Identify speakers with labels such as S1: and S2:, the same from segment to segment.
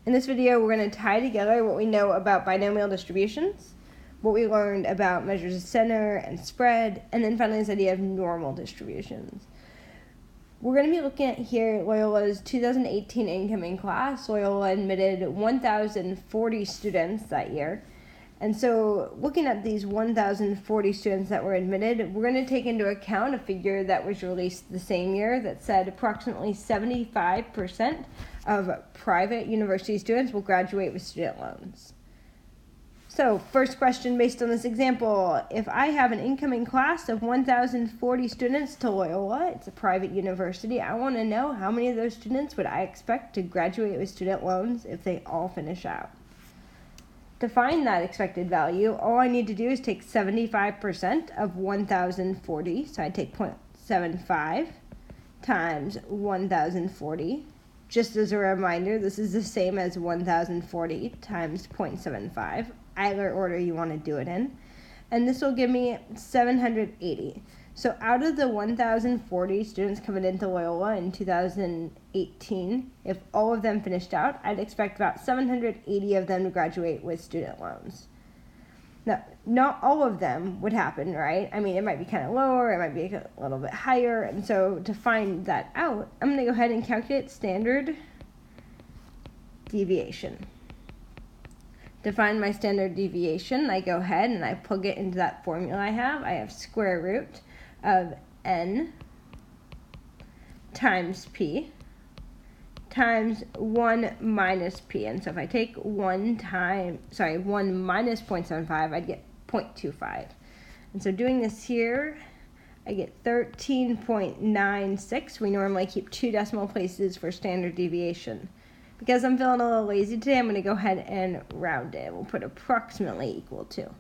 S1: In this video, we're going to tie together what we know about binomial distributions, what we learned about measures of center and spread, and then finally this idea of normal distributions. We're going to be looking at here Loyola's 2018 incoming class. Loyola admitted 1,040 students that year. And so looking at these 1,040 students that were admitted, we're going to take into account a figure that was released the same year that said approximately 75% of private university students will graduate with student loans. So first question based on this example, if I have an incoming class of 1,040 students to Loyola, it's a private university, I want to know how many of those students would I expect to graduate with student loans if they all finish out. To find that expected value, all I need to do is take 75% of 1,040, so I take 0.75 times 1,040. Just as a reminder, this is the same as 1,040 times 0.75, either order you want to do it in. And this will give me 780. So out of the 1,040 students coming into Loyola in 2018, if all of them finished out, I'd expect about 780 of them to graduate with student loans. Now, not all of them would happen, right? I mean, it might be kind of lower, it might be a little bit higher, and so to find that out, I'm going to go ahead and calculate standard deviation. To find my standard deviation, I go ahead and I plug it into that formula I have. I have square root of n times p times 1 minus p. And so if I take 1 minus 0.75, I'd get 0.25. And so doing this here, I get 13.96. We normally keep 2 decimal places for standard deviation. Because I'm feeling a little lazy today, I'm going to go ahead and round it. We'll put approximately equal to.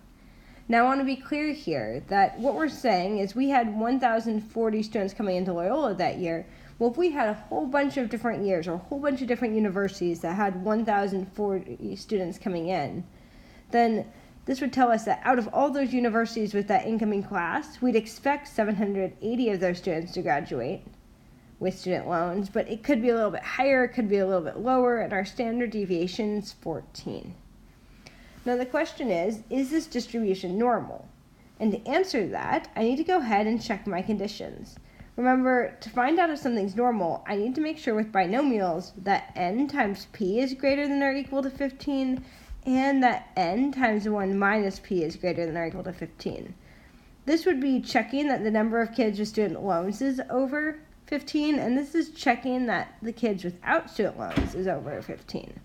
S1: Now I want to be clear here that what we're saying is we had 1,040 students coming into Loyola that year. Well, if we had a whole bunch of different years or a whole bunch of different universities that had 1,040 students coming in, then this would tell us that out of all those universities with that incoming class, we'd expect 780 of those students to graduate with student loans, but it could be a little bit higher, it could be a little bit lower, and our standard deviation is 14. Now the question is this distribution normal? And to answer that, I need to go ahead and check my conditions. Remember, to find out if something's normal, I need to make sure with binomials that n times p is greater than or equal to 15, and that n times 1 minus p is greater than or equal to 15. This would be checking that the number of kids with student loans is over 15, and this is checking that the kids without student loans is over 15.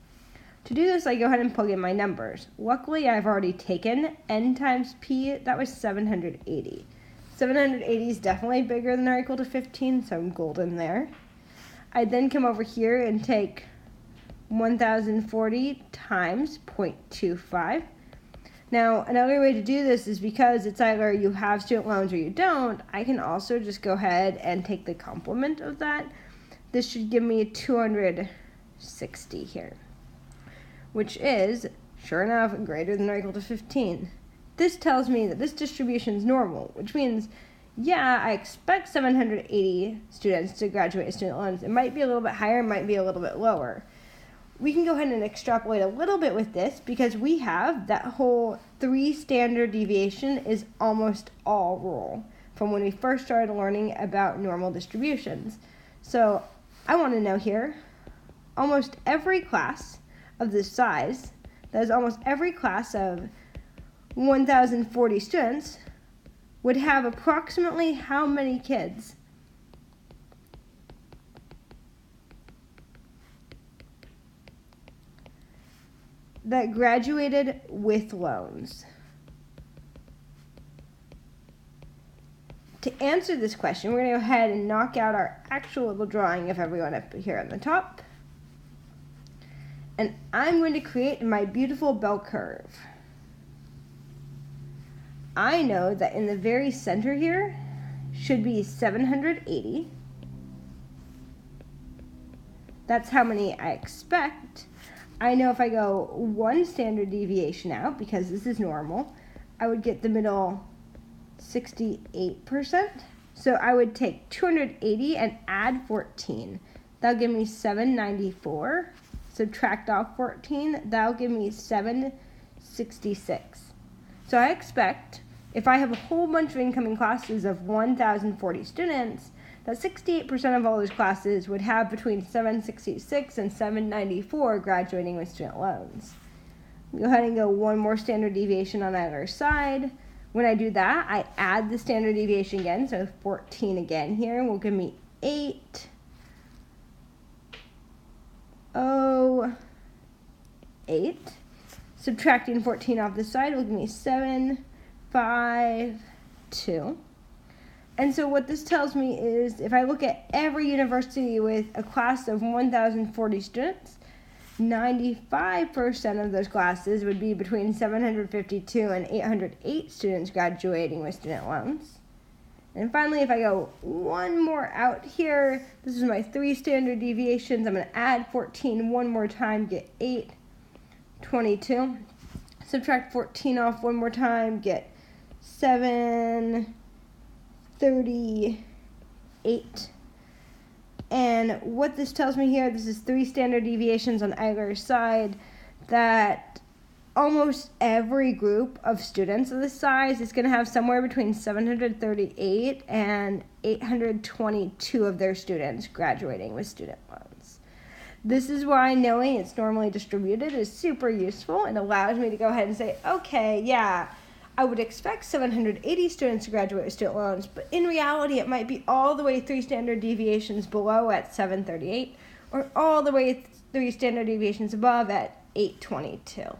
S1: To do this, I go ahead and plug in my numbers. Luckily, I've already taken n times p, that was 780. 780 is definitely bigger than or equal to 15, so I'm golden there. I then come over here and take 1,040 times 0.25. Now, another way to do this is because it's either you have student loans or you don't, I can also just go ahead and take the complement of that. This should give me 260 here, which is, sure enough, greater than or equal to 15. This tells me that this distribution is normal, which means, yeah, I expect 780 students to graduate with student loans. It might be a little bit higher, it might be a little bit lower. We can go ahead and extrapolate a little bit with this because we have that whole 3 standard deviation is almost all rule from when we first started learning about normal distributions. So I want to know here, almost every class of this size, that is almost every class of 1,040 students, would have approximately how many kids? That graduated with loans. To answer this question, we're going to go ahead and knock out our actual little drawing of everyone up here on the top. And I'm going to create my beautiful bell curve. I know that in the very center here should be 780. That's how many I expect. I know if I go 1 standard deviation out, because this is normal, I would get the middle 68%. So I would take 280 and add 14. That'll give me 794. subtract off 14, that'll give me 766. So I expect, if I have a whole bunch of incoming classes of 1,040 students, that 68% of all those classes would have between 766 and 794 graduating with student loans. Go ahead and go one more standard deviation on either side. When I do that, I add the standard deviation again, so 14 again here will give me 808. Subtracting 14 off the side will give me 752. And so what this tells me is if I look at every university with a class of 1,040 students, 95% of those classes would be between 752 and 808 students graduating with student loans. And finally, if I go one more out here, this is my 3 standard deviations. I'm going to add 14 one more time, get 822. Subtract 14 off one more time, get 738. And what this tells me here, this is 3 standard deviations on either side, that almost every group of students of this size is going to have somewhere between 738 and 822 of their students graduating with student loans. This is why knowing it's normally distributed is super useful and allows me to go ahead and say, okay, yeah, I would expect 780 students to graduate with student loans, but in reality it might be all the way 3 standard deviations below at 738, or all the way 3 standard deviations above at 822.